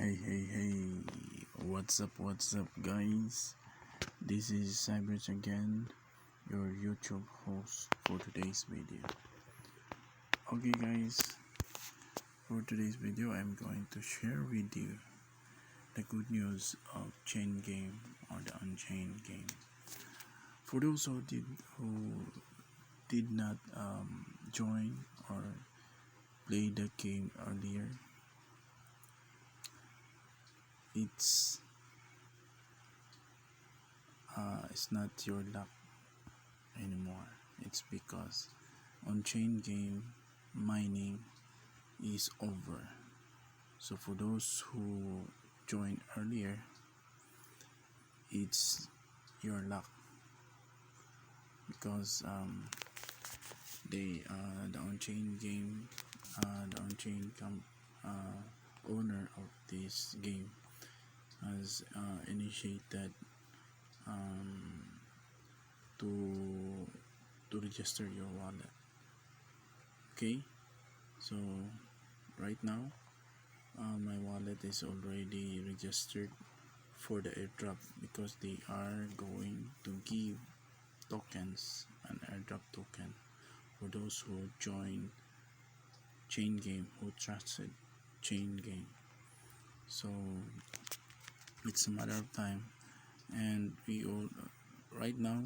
Hey, what's up, guys? This is Cybridge again, your YouTube host for today's video. Okay, guys, for today's video, I'm going to share with you the good news of Chain Game or the Unchained game. For those who did not join or play the game earlier, it's not your luck anymore. It's because on-chain game mining is over. So for those who joined earlier, it's your luck because the on-chain game, the on-chain owner of this game has initiated to register your wallet. Okay, so right now my wallet is already registered for the airdrop because they are going to give tokens, an airdrop token for those who join Chain Game, who trusted Chain Game. So it's a matter of time, and we all right now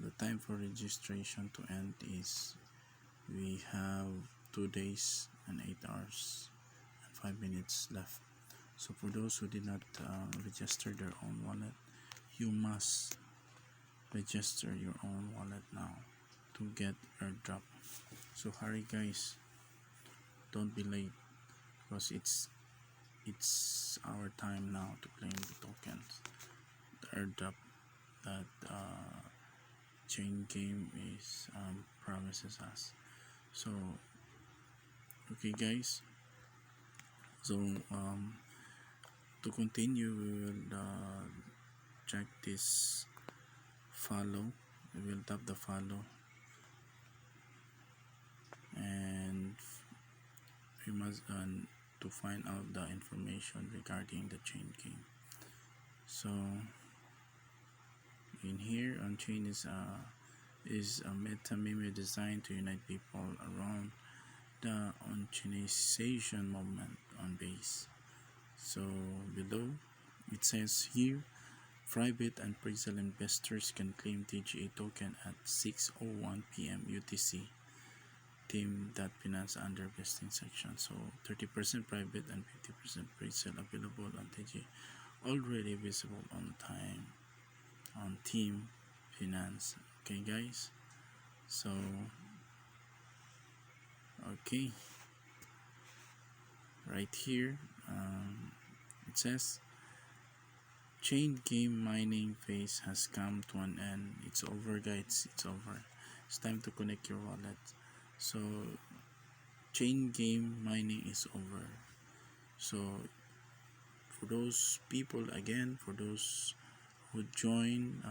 the time for registration to end is we have 2 days and 8 hours and 5 minutes left. So for those who did not register their own wallet, you must register your own wallet now to get airdrop. So hurry, guys, don't be late because it's our time now to claim the tokens, the airdrop that Chain Game is promises us. So okay, guys, so to continue, we will check this follow. We will tap the follow, and we must to find out the information regarding the Chain Game. So in here, on-chain is a meta meme designed to unite people around the on-chainization movement on Base. So below it says here, private and pre-sale investors can claim TGA token at 6:01 p.m. UTC. Team.finance under vesting section. So 30% private and 50% pre-sale available on TGA, already visible on time on Team Finance. Okay, guys, so okay, right here it says Chain Game mining phase has come to an end. It's over, guys, it's over. It's time to connect your wallet. So Chain Game mining is over. So for those people, again, for those who joined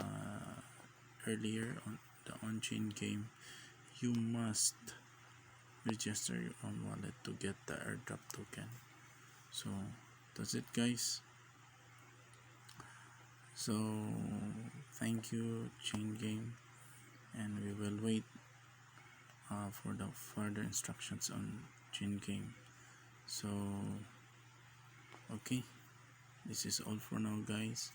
earlier on the on-chain game, you must register your own wallet to get the airdrop token. So that's it, guys. So thank you, Chain Game, and we will wait for the further instructions on Chain Game. So okay, this is all for now, guys.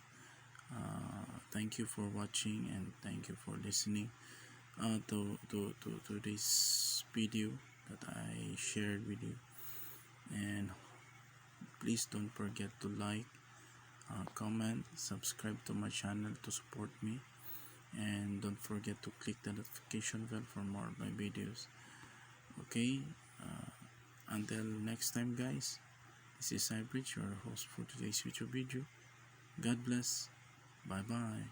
Thank you for watching and thank you for listening to this video that I shared with you. And please don't forget to like, comment, subscribe to my channel to support me, and don't forget to click the notification bell for more of my videos. Okay, until next time, guys, this is Cybridge, your host for today's YouTube video. God bless. Bye bye.